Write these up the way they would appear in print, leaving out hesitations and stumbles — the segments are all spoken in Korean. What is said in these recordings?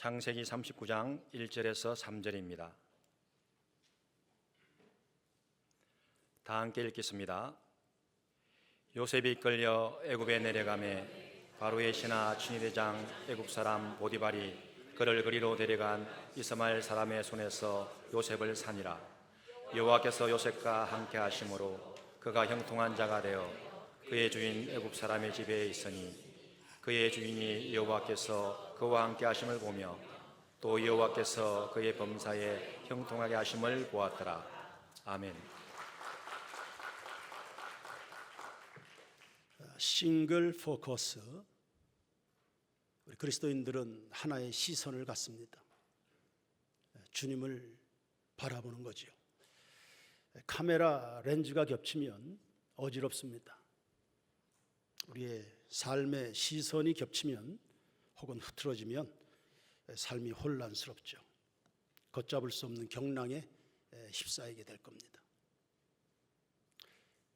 창세기 39장 1절에서 3절입니다. 다 함께 읽겠습니다. 요셉이 이끌려 애굽에 내려가매 바로의 신하 춘희대장 애굽 사람 보디발이 그를 그리로 데려간 이스마엘 사람의 손에서 요셉을 산이라. 여호와께서 요셉과 함께 하심으로 그가 형통한 자가 되어 그의 주인 애굽 사람의 집에 있으니 그의 주인이 여호와께서 그와 함께 하심을 보며 또 여호와께서 그의 범사에 형통하게 하심을 보았더라. 아멘. 싱글 포커스. 우리 그리스도인들은 하나의 시선을 갖습니다. 주님을 바라보는 거지요. 카메라 렌즈가 겹치면 어지럽습니다. 우리의 삶의 시선이 겹치면 혹은 흐트러지면 삶이 혼란스럽죠. 걷잡을 수 없는 경랑에 휩싸이게 될 겁니다.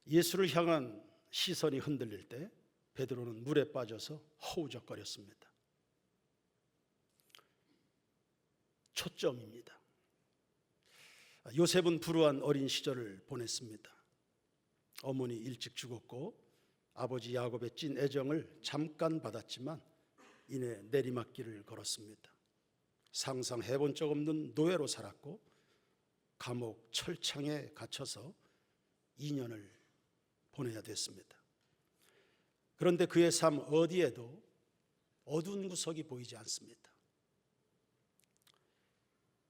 예수를 향한 시선이 흔들릴 때 베드로는 물에 빠져서 허우적거렸습니다. 초점입니다. 요셉은 불우한 어린 시절을 보냈습니다. 어머니 일찍 죽었고 아버지 야곱의 찐 애정을 잠깐 받았지만 이내 내리막길을 걸었습니다. 상상해본 적 없는 노예로 살았고 감옥 철창에 갇혀서 2년을 보내야 됐습니다. 그런데 그의 삶 어디에도 어두운 구석이 보이지 않습니다.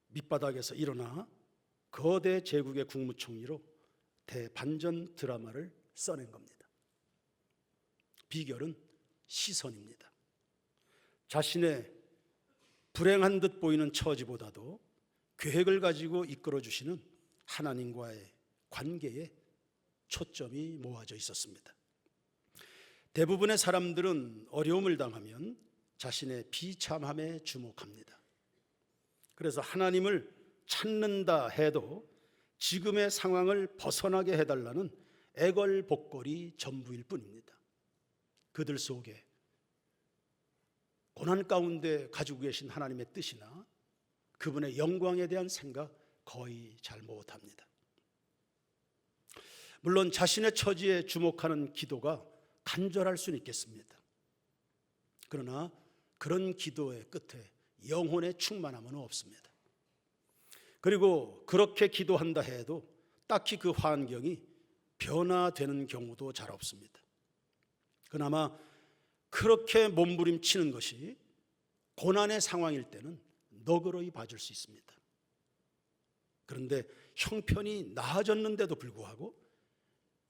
밑바닥에서 일어나 거대 제국의 국무총리로 대반전 드라마를 써낸 겁니다. 비결은 시선입니다. 자신의 불행한 듯 보이는 처지보다도 계획을 가지고 이끌어 주시는 하나님과의 관계에 초점이 모아져 있었습니다. 대부분의 사람들은 어려움을 당하면 자신의 비참함에 주목합니다. 그래서 하나님을 찾는다 해도 지금의 상황을 벗어나게 해달라는 애걸복걸이 전부일 뿐입니다. 그들 속에 고난 가운데 가지고 계신 하나님의 뜻이나 그분의 영광에 대한 생각 거의 잘 못합니다. 물론 자신의 처지에 주목하는 기도가 간절할 수는 있겠습니다. 그러나 그런 기도의 끝에 영혼의 충만함은 없습니다. 그리고 그렇게 기도한다 해도 딱히 그 환경이 변화되는 경우도 잘 없습니다. 그나마 그렇게 몸부림치는 것이 고난의 상황일 때는 너그러이 봐줄 수 있습니다. 그런데 형편이 나아졌는데도 불구하고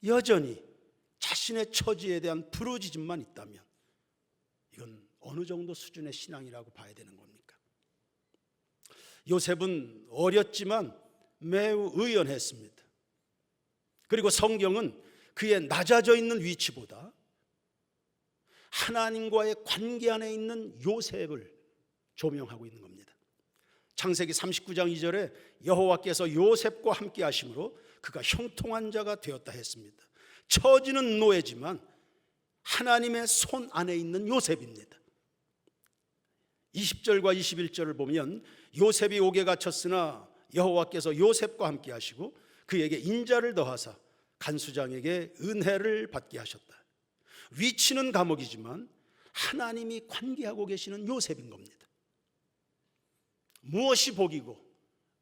여전히 자신의 처지에 대한 부르짖음만 있다면 이건 어느 정도 수준의 신앙이라고 봐야 되는 겁니까? 요셉은 어렸지만 매우 의연했습니다. 그리고 성경은 그의 낮아져 있는 위치보다 하나님과의 관계 안에 있는 요셉을 조명하고 있는 겁니다. 창세기 39장 2절에 여호와께서 요셉과 함께 하심으로 그가 형통한 자가 되었다 했습니다. 처지는 노예지만 하나님의 손 안에 있는 요셉입니다. 20절과 21절을 보면 요셉이 옥에 갇혔으나 여호와께서 요셉과 함께 하시고 그에게 인자를 더하사 간수장에게 은혜를 받게 하셨다. 위치는 감옥이지만 하나님이 관계하고 계시는 요셉인 겁니다. 무엇이 복이고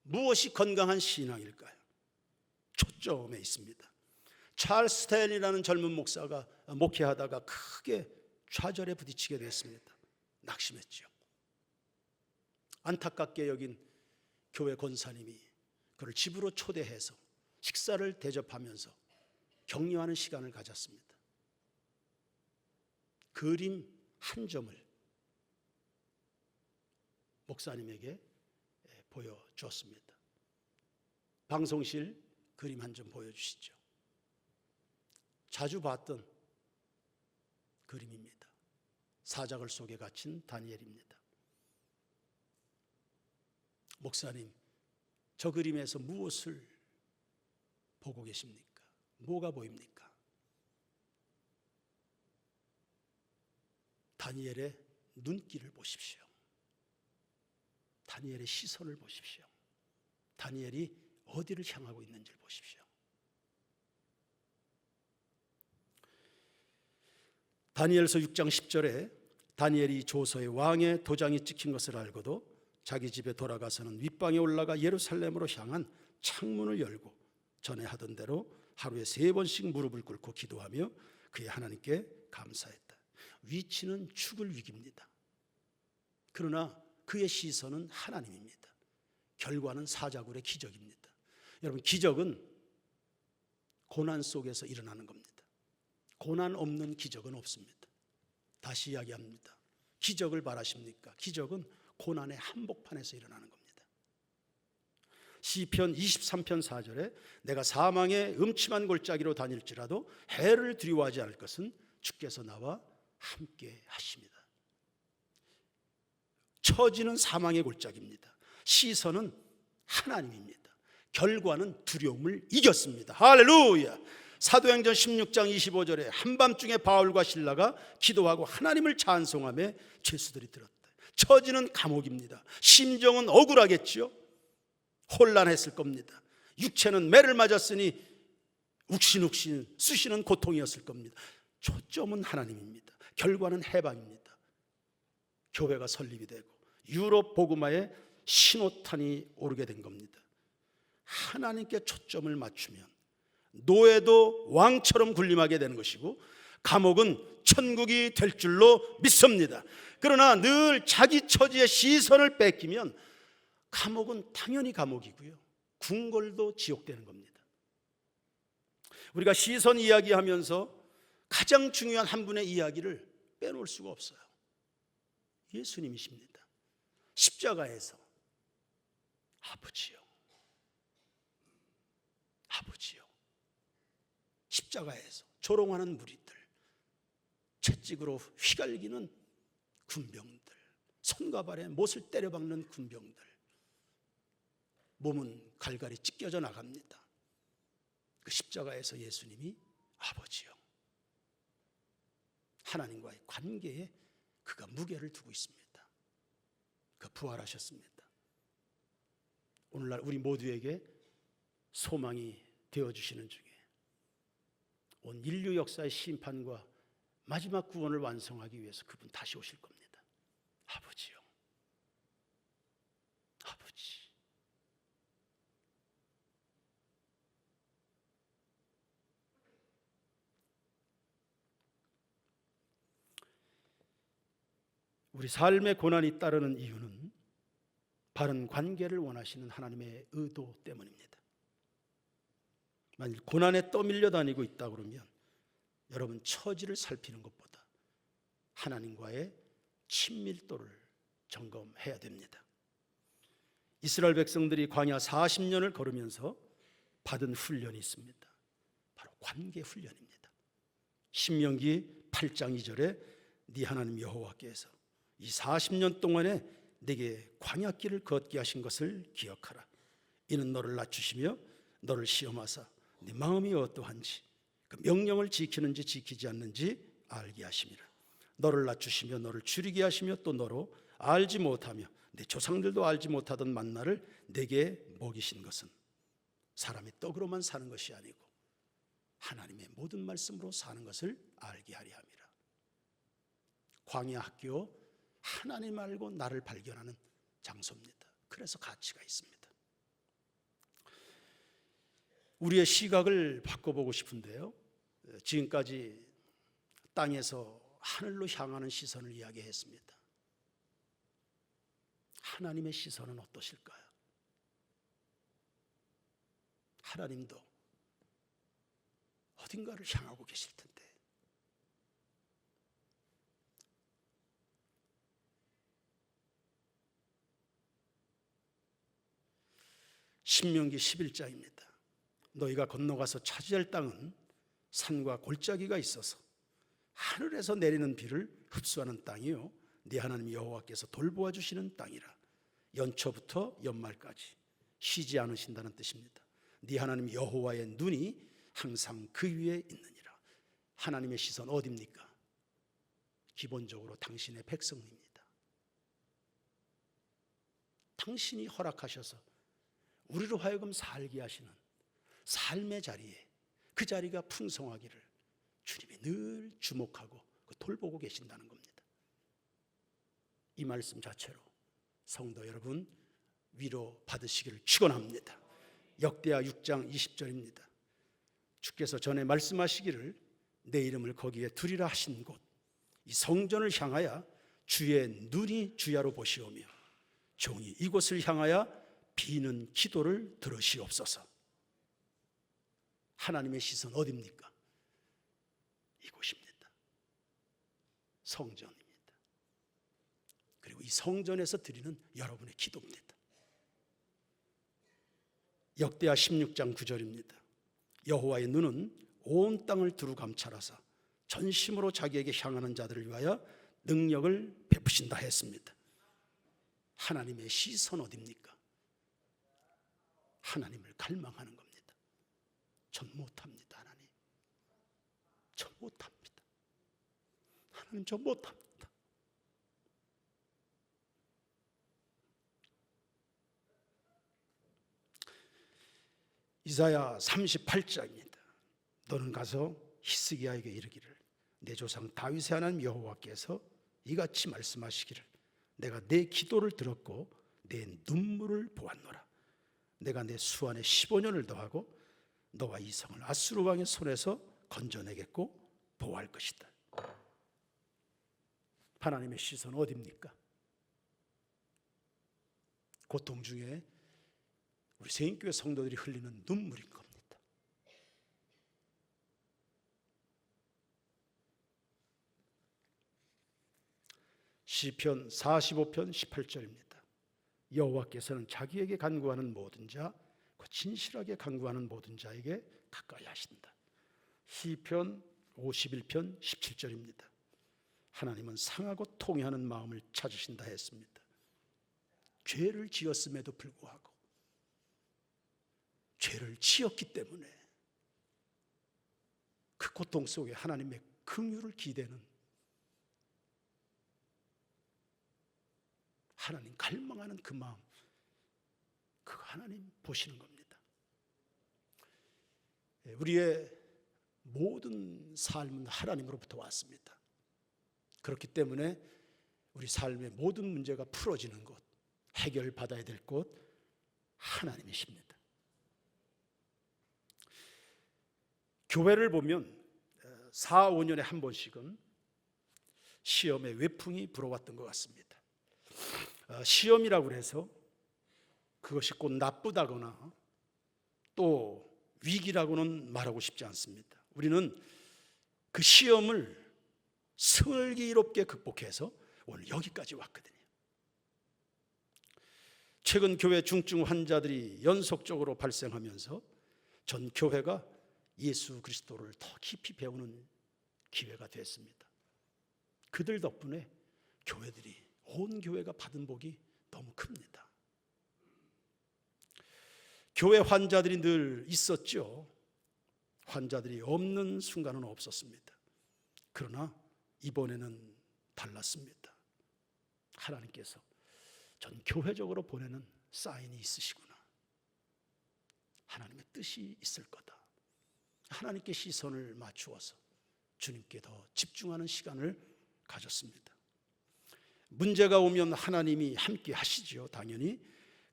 무엇이 건강한 신앙일까요? 초점에 있습니다. 찰스 스탠이라는 젊은 목사가 목회하다가 크게 좌절에 부딪히게 됐습니다. 낙심했죠. 안타깝게 여긴 교회 권사님이 그를 집으로 초대해서 식사를 대접하면서 격려하는 시간을 가졌습니다. 그림 한 점을 목사님에게 보여줬습니다. 방송실 그림 한 점 보여주시죠. 자주 봤던 그림입니다. 사자굴 속에 갇힌 다니엘입니다. 목사님, 저 그림에서 무엇을 보고 계십니까? 뭐가 보입니까? 다니엘의 눈길을 보십시오. 다니엘의 시선을 보십시오. 다니엘이 어디를 향하고 있는지를 보십시오. 다니엘서 6장 10절에 다니엘이 조서에 왕의 도장이 찍힌 것을 알고도 자기 집에 돌아가서는 윗방에 올라가 예루살렘으로 향한 창문을 열고 전에 하던 대로 하루에 3번씩 무릎을 꿇고 기도하며 그의 하나님께 감사했다. 위치는 죽을 위기입니다. 그러나 그의 시선은 하나님입니다. 결과는 사자굴의 기적입니다. 여러분, 기적은 고난 속에서 일어나는 겁니다. 고난 없는 기적은 없습니다. 다시 이야기합니다. 기적을 바라십니까? 기적은 고난의 한복판에서 일어나는 겁니다. 시편 23편 4절에 내가 사망의 음침한 골짜기로 다닐지라도 해를 두려워하지 않을 것은 주께서 나와 함께 하십니다. 처지는 사망의 골짜기입니다. 시선은 하나님입니다. 결과는 두려움을 이겼습니다. 할렐루야. 사도행전 16장 25절에 한밤중에 바울과 실라가 기도하고 하나님을 찬송하며 죄수들이 들었다. 처지는 감옥입니다. 심정은 억울하겠지요. 혼란했을 겁니다. 육체는 매를 맞았으니 욱신욱신 쑤시는 고통이었을 겁니다. 초점은 하나님입니다. 결과는 해방입니다. 교회가 설립이 되고 유럽 복음화에 신호탄이 오르게 된 겁니다. 하나님께 초점을 맞추면 노예도 왕처럼 군림하게 되는 것이고 감옥은 천국이 될 줄로 믿습니다. 그러나 늘 자기 처지의 시선을 뺏기면 감옥은 당연히 감옥이고요, 궁궐도 지옥되는 겁니다. 우리가 시선 이야기하면서 가장 중요한 한 분의 이야기를 빼놓을 수가 없어요. 예수님이십니다. 십자가에서 아버지요, 아버지요. 십자가에서 조롱하는 무리들, 채찍으로 휘갈기는 군병들, 손과 발에 못을 때려박는 군병들, 몸은 갈갈이 찢겨져 나갑니다. 그 십자가에서 예수님이 아버지요, 하나님과의 관계에 그가 무게를 두고 있습니다. 그 부활하셨습니다. 오늘날 우리 모두에게 소망이 되어주시는 중에 온 인류 역사의 심판과 마지막 구원을 완성하기 위해서 그분 다시 오실 겁니다. 아버지요, 아버지. 우리 삶의 고난이 따르는 이유는 바른 관계를 원하시는 하나님의 의도 때문입니다. 만일 고난에 떠밀려 다니고 있다 그러면 여러분, 처지를 살피는 것보다 하나님과의 친밀도를 점검해야 됩니다. 이스라엘 백성들이 광야 40년을 걸으면서 받은 훈련이 있습니다. 바로 관계 훈련입니다. 신명기 8장 2절에 네 하나님 여호와께서 이 40년 동안에 네게 광야길을 걷게 하신 것을 기억하라. 이는 너를 낮추시며 너를 시험하사 네 마음이 어떠한지 그 명령을 지키는지 지키지 않는지 알게 하심이라. 너를 낮추시며 너를 줄이게 하시며 또 너로 알지 못하며 내 조상들도 알지 못하던 만나를 내게 먹이신 것은 사람의 떡으로만 사는 것이 아니고 하나님의 모든 말씀으로 사는 것을 알게 하리 함이라. 광야 학교, 하나님 알고 나를 발견하는 장소입니다. 그래서 가치가 있습니다. 우리의 시각을 바꿔보고 싶은데요, 지금까지 땅에서 하늘로 향하는 시선을 이야기했습니다. 하나님의 시선은 어떠실까요? 하나님도 어딘가를 향하고 계실 텐데 신명기 11장입니다. 너희가 건너가서 차지할 땅은 산과 골짜기가 있어서 하늘에서 내리는 비를 흡수하는 땅이요 네 하나님 여호와께서 돌보아 주시는 땅이라. 연초부터 연말까지 쉬지 않으신다는 뜻입니다. 네 하나님 여호와의 눈이 항상 그 위에 있느니라. 하나님의 시선 어디입니까? 기본적으로 당신의 백성입니다. 당신이 허락하셔서 우리로 하여금 살게 하시는 삶의 자리에, 그 자리가 풍성하기를 주님이 늘 주목하고 돌보고 계신다는 겁니다. 이 말씀 자체로 성도 여러분 위로 받으시기를 축원합니다. 역대하 6장 20절입니다. 주께서 전에 말씀하시기를 내 이름을 거기에 두리라 하신 곳, 이 성전을 향하여 주의 눈이 주야로 보시오며 종이 이곳을 향하여 비는 기도를 들으시옵소서. 하나님의 시선 어디입니까? 이곳입니다. 성전입니다. 그리고 이 성전에서 드리는 여러분의 기도입니다. 역대하 16장 9절입니다. 여호와의 눈은 온 땅을 두루 감찰하사 전심으로 자기에게 향하는 자들을 위하여 능력을 베푸신다 했습니다. 하나님의 시선 어디입니까? 하나님을 갈망하는 겁니다. 전 못합니다. 하나님, 전 못합니다. 하나님, 전 못합니다. 이사야 38장입니다. 너는 가서 히스기야에게 이르기를 내 조상 다윗의 하나님 여호와께서 이같이 말씀하시기를 내가 내 기도를 들었고 내 눈물을 보았노라. 내가 내 수완에 15년을 더하고 너와 이 성을 아수르 왕의 손에서 건져내겠고 보호할 것이다. 하나님의 시선 어디입니까? 고통 중에 우리 세인교회 성도들이 흘리는 눈물인 겁니다. 시편 45편 18절입니다. 여호와께서는 자기에게 간구하는 모든 자, 진실하게 간구하는 모든 자에게 가까이 하신다. 시편 51편 17절입니다. 하나님은 상하고 통회하는 마음을 찾으신다 했습니다. 죄를 지었음에도 불구하고 죄를 지었기 때문에 그 고통 속에 하나님의 긍휼을 기대는, 하나님 갈망하는 그 마음, 그거 하나님 보시는 겁니다. 우리의 모든 삶은 하나님으로부터 왔습니다. 그렇기 때문에 우리 삶의 모든 문제가 풀어지는 곳, 해결받아야 될 곳 하나님이십니다. 교회를 보면 4, 5년에 한 번씩은 시험의 외풍이 불어왔던 것 같습니다. 시험이라고 해서 그것이 꼭 나쁘다거나 또 위기라고는 말하고 싶지 않습니다. 우리는 그 시험을 슬기롭게 극복해서 오늘 여기까지 왔거든요. 최근 교회 중증 환자들이 연속적으로 발생하면서 전 교회가 예수 그리스도를 더 깊이 배우는 기회가 됐습니다. 그들 덕분에 교회들이, 온 교회가 받은 복이 너무 큽니다. 교회 환자들이 늘 있었죠. 환자들이 없는 순간은 없었습니다. 그러나 이번에는 달랐습니다. 하나님께서 전 교회적으로 보내는 사인이 있으시구나. 하나님의 뜻이 있을 거다. 하나님께 시선을 맞추어서 주님께 더 집중하는 시간을 가졌습니다. 문제가 오면 하나님이 함께 하시죠, 당연히.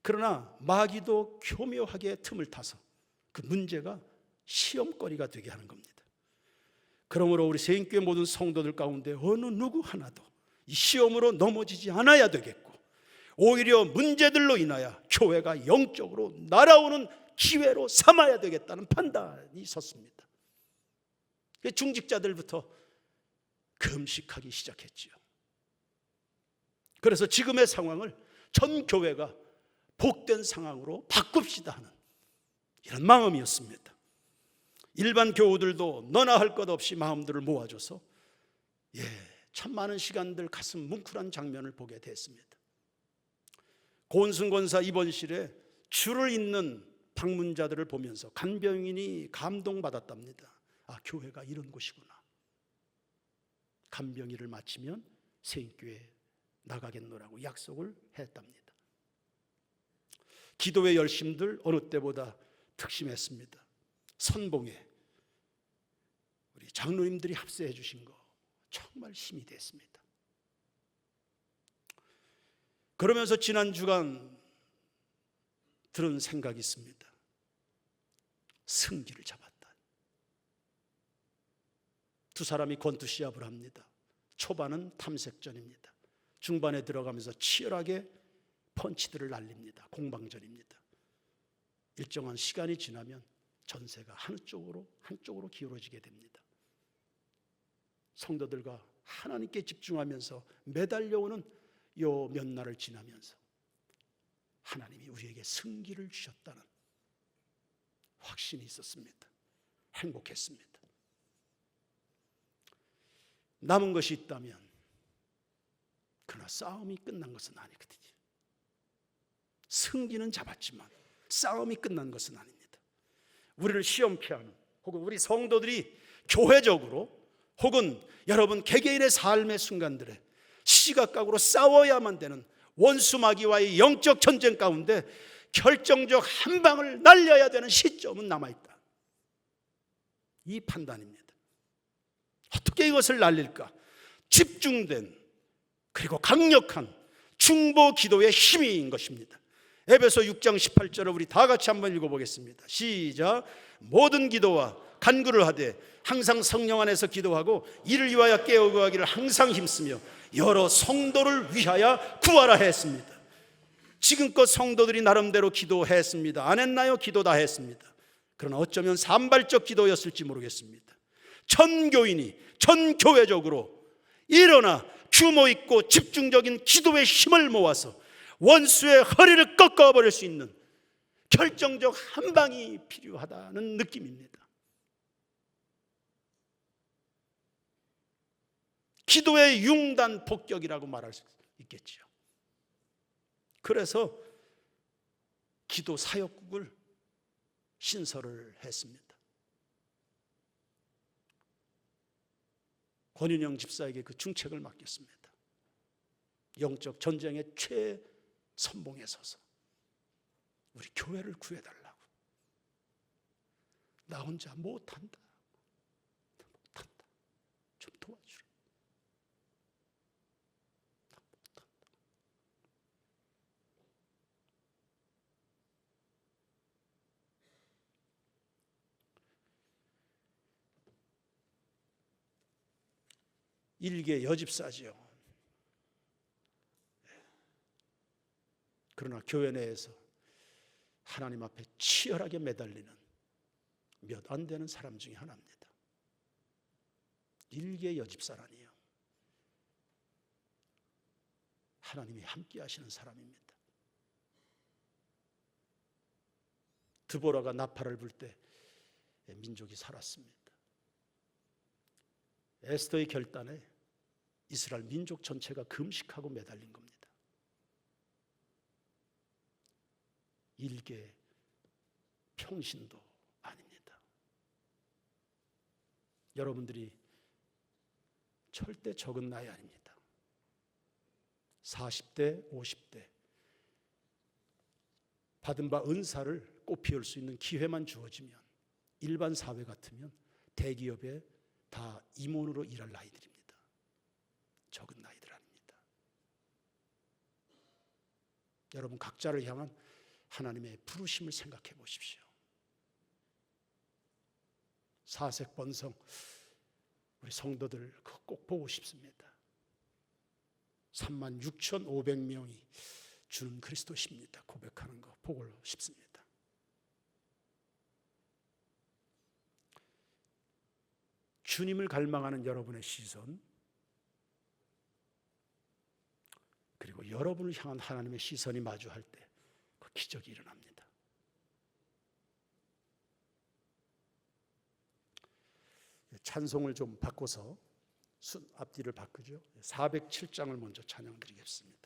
그러나 마귀도 교묘하게 틈을 타서 그 문제가 시험거리가 되게 하는 겁니다. 그러므로 우리 세인교회 모든 성도들 가운데 어느 누구 하나도 이 시험으로 넘어지지 않아야 되겠고, 오히려 문제들로 인하여 교회가 영적으로 날아오는 기회로 삼아야 되겠다는 판단이 섰습니다. 중직자들부터 금식하기 시작했지요. 그래서 지금의 상황을 전 교회가 복된 상황으로 바꿉시다 하는 이런 마음이었습니다. 일반 교우들도 너나 할 것 없이 마음들을 모아줘서 참 많은 시간들 가슴 뭉클한 장면을 보게 됐습니다. 고은승 권사 입원실에 줄을 잇는 방문자들을 보면서 간병인이 감동받았답니다. 아, 교회가 이런 곳이구나. 간병인을 마치면 세인교회 나가겠노라고 약속을 했답니다. 기도의 열심들 어느 때보다 특심했습니다. 선봉에 우리 장로님들이 합세해 주신 거 정말 힘이 됐습니다. 그러면서 지난 주간 들은 생각이 있습니다. 승기를 잡았다. 두 사람이 권투시합을 합니다. 초반은 탐색전입니다. 중반에 들어가면서 치열하게 펀치들을 날립니다. 공방전입니다. 일정한 시간이 지나면 전세가 한쪽으로 기울어지게 됩니다. 성도들과 하나님께 집중하면서 매달려오는 요 몇 날을 지나면서 하나님이 우리에게 승기를 주셨다는 확신이 있었습니다. 행복했습니다. 남은 것이 있다면 그러나 싸움이 끝난 것은 아니거든요. 승기는 잡았지만 싸움이 끝난 것은 아닙니다. 우리를 시험케 하는, 혹은 우리 성도들이 교회적으로 혹은 여러분 개개인의 삶의 순간들에 시각각으로 싸워야만 되는 원수마귀와의 영적 전쟁 가운데 결정적 한 방을 날려야 되는 시점은 남아있다. 이 판단입니다. 어떻게 이것을 날릴까? 집중된 그리고 강력한 중보 기도의 힘인 것입니다. 에베소 6장 18절을 우리 다 같이 한번 읽어보겠습니다. 시작. 모든 기도와 간구를 하되 항상 성령 안에서 기도하고 이를 위하여 깨어구하기를 항상 힘쓰며 여러 성도를 위하여 구하라 했습니다. 지금껏 성도들이 나름대로 기도했습니다. 안 했나요? 기도 다 했습니다. 그러나 어쩌면 산발적 기도였을지 모르겠습니다. 전 교인이 전 교회적으로 일어나 규모 있고 집중적인 기도의 힘을 모아서 원수의 허리를 꺾어버릴 수 있는 결정적 한 방이 필요하다는 느낌입니다. 기도의 융단 폭격이라고 말할 수 있겠죠. 그래서 기도 사역국을 신설을 했습니다. 권윤영 집사에게 그 중책을 맡겼습니다. 영적 전쟁의 최선봉에 서서 우리 교회를 구해달라고. 나 혼자 못한다. 좀 도와주라. 나 못한다. 일개 여집사지요. 그러나 교회 내에서 하나님 앞에 치열하게 매달리는 몇 안 되는 사람 중에 하나입니다. 일개 여집사라니요. 하나님이 함께 하시는 사람입니다. 드보라가 나팔을 불 때 민족이 살았습니다. 에스더의 결단에 이스라엘 민족 전체가 금식하고 매달린 겁니다. 일개 평신도 아닙니다. 여러분들이 절대 적은 나이 아닙니다. 40대, 50대 받은 바 은사를 꽃피울 수 있는 기회만 주어지면 일반 사회 같으면 대기업에 다 임원으로 일할 나이들입니다. 적은 나이들 아닙니다. 여러분 각자를 향한 하나님의 부르심을 생각해 보십시오. 사색번성 우리 성도들 꼭 보고 싶습니다. 36,500명이 주는 그리스도십니다 고백하는 거 보고 싶습니다. 주님을 갈망하는 여러분의 시선, 그리고 여러분을 향한 하나님의 시선이 마주할 때 그 기적이 일어납니다. 찬송을 좀 바꿔서 앞뒤를 바꾸죠. 407장을 먼저 찬양 드리겠습니다.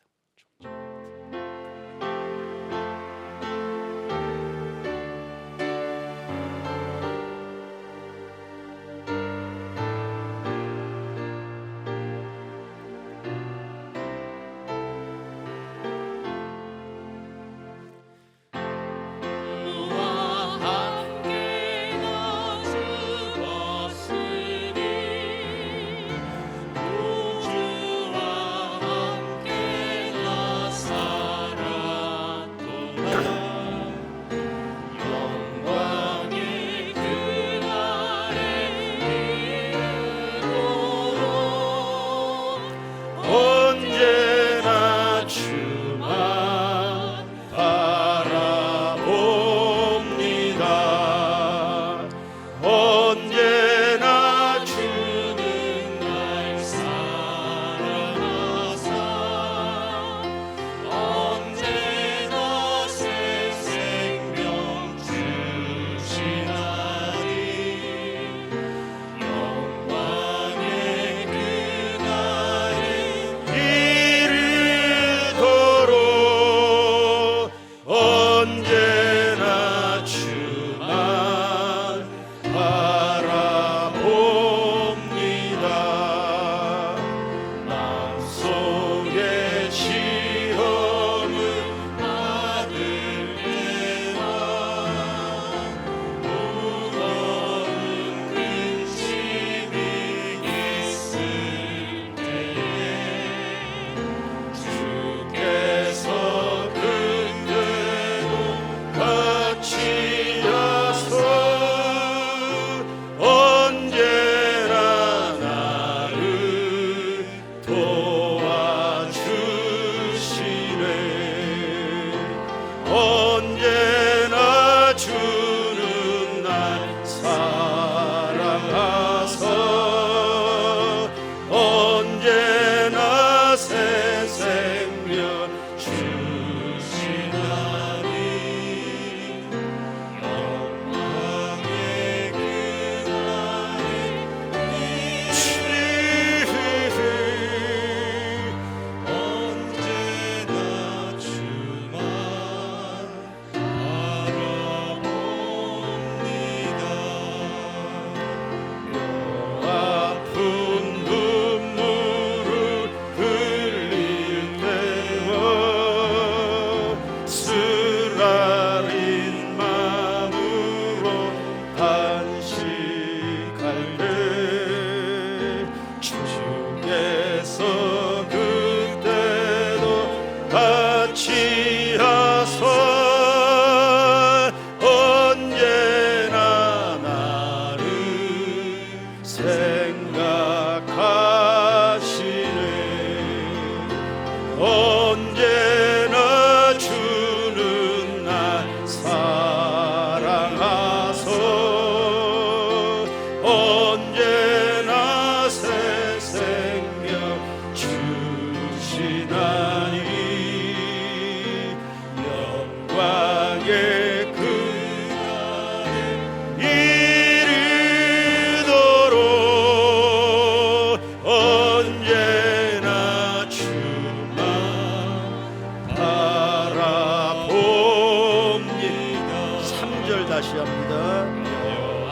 다시 합니다.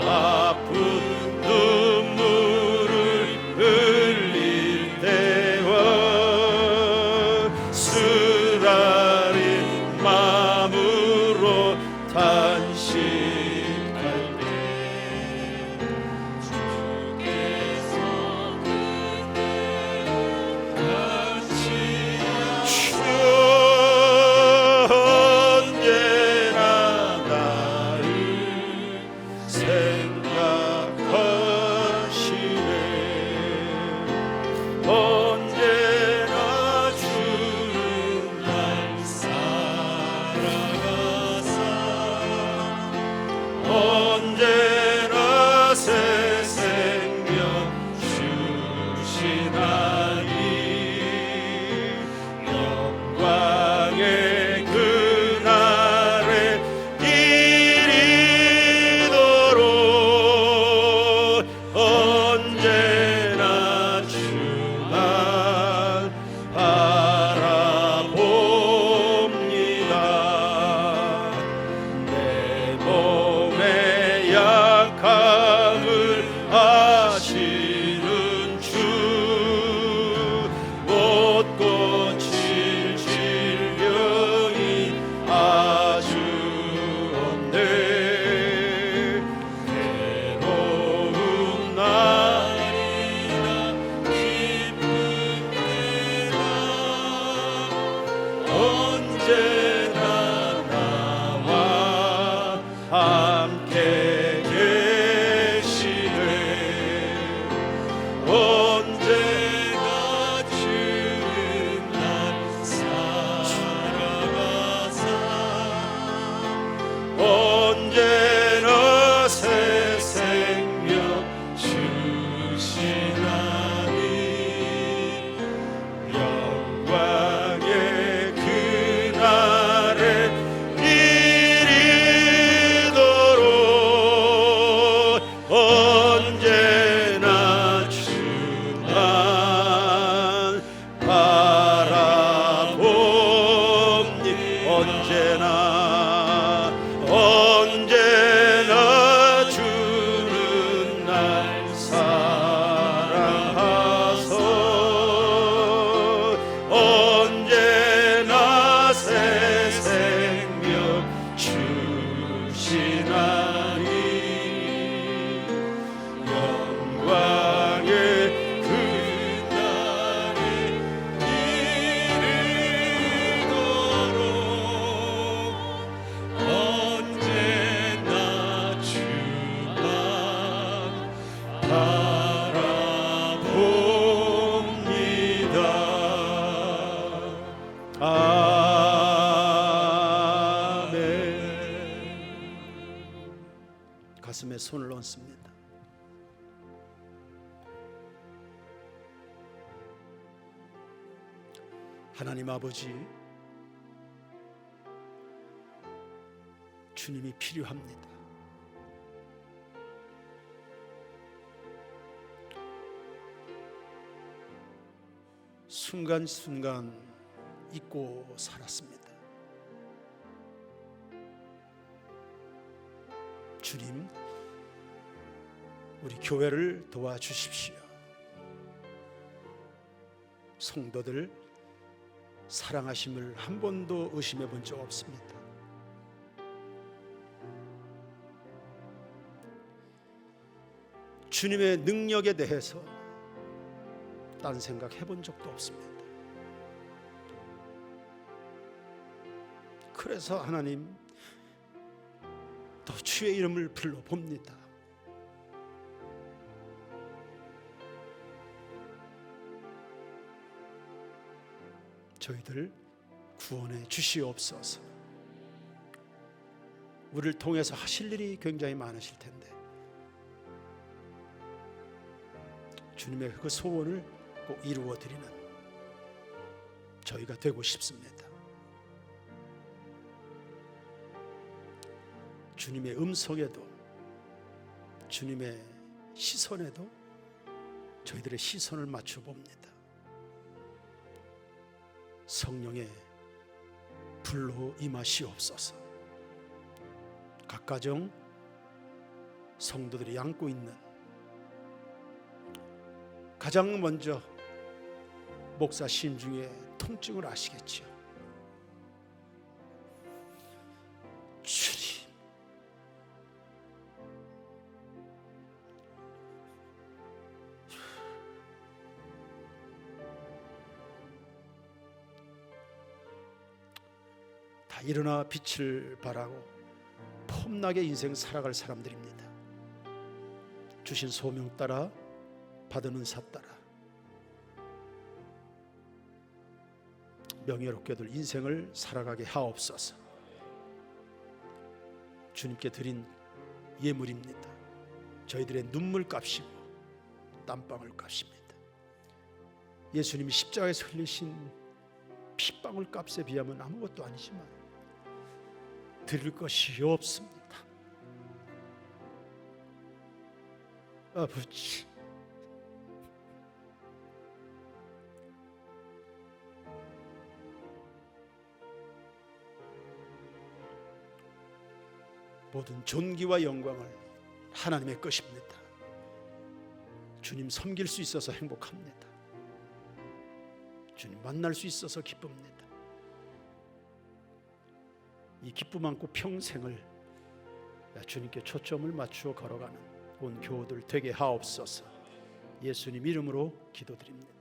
아픈 눈물을 흘릴 때와 쓰라린 마음으로 탄식할 때 주께서 언제나 나를 생각하시네. 언제나 주는 날 사랑하사 언제나 새 생명 주시나니 영광의 그날에 이르도록 언제나 주만 바라봅니다. 내 몸의 약함을 아시는 주 못 고칠 질병이 아주 없네. 괴로운 날이나 기쁜 때나 언제나 나와 함께 계시네. 언제나 주는 날 사랑하사 언제나 새 생명 주시나니 영광의 그날에 이르도록 언제나 주만 바라봅니다. 언제나 주는 날 사랑하소 언제나 새 생명 주시나니 영광의 그날에 이르도록 언제나 주만 바라봅니다. 아멘. 가슴에 손을 얹습니다. 하나님 아버지, 주님이 필요합니다. 순간순간 잊고 살았습니다. 주님, 우리 교회를 도와주십시오. 성도들 사랑하심을 한 번도 의심해 본 적 없습니다. 주님의 능력에 대해서 딴 생각 해본 적도 없습니다. 그래서 하나님, 더 주의 이름을 불러봅니다. 저희들 구원해 주시옵소서. 우리를 통해서 하실 일이 굉장히 많으실 텐데 주님의 그 소원을 꼭 이루어드리는 저희가 되고 싶습니다. 주님의 음성에도 주님의 시선에도 저희들의 시선을 맞춰 봅니다. 성령의 불로 임하시옵소서. 각 가정 성도들이 안고 있는 가장 먼저 목사 심중의 통증을 아시겠지요. 주님, 다 일어나 빛을 발하고 폼나게 인생 살아갈 사람들입니다. 주신 소명 따라 받은 은사 따라 명예롭게들 인생을 살아가게 하옵소서. 주님께 드린 예물입니다. 저희들의 눈물값이고 땀방울 값입니다. 예수님이 십자가에서 흘리신 핏방울 값에 비하면 아무것도 아니지만 드릴 것이 없습니다. 아버지, 모든 존귀와 영광을 하나님의 것입니다. 주님 섬길 수 있어서 행복합니다. 주님 만날 수 있어서 기쁩니다. 이 기쁨 안고 평생을 주님께 초점을 맞추어 걸어가는 온 교우들 되게 하옵소서. 예수님 이름으로 기도드립니다.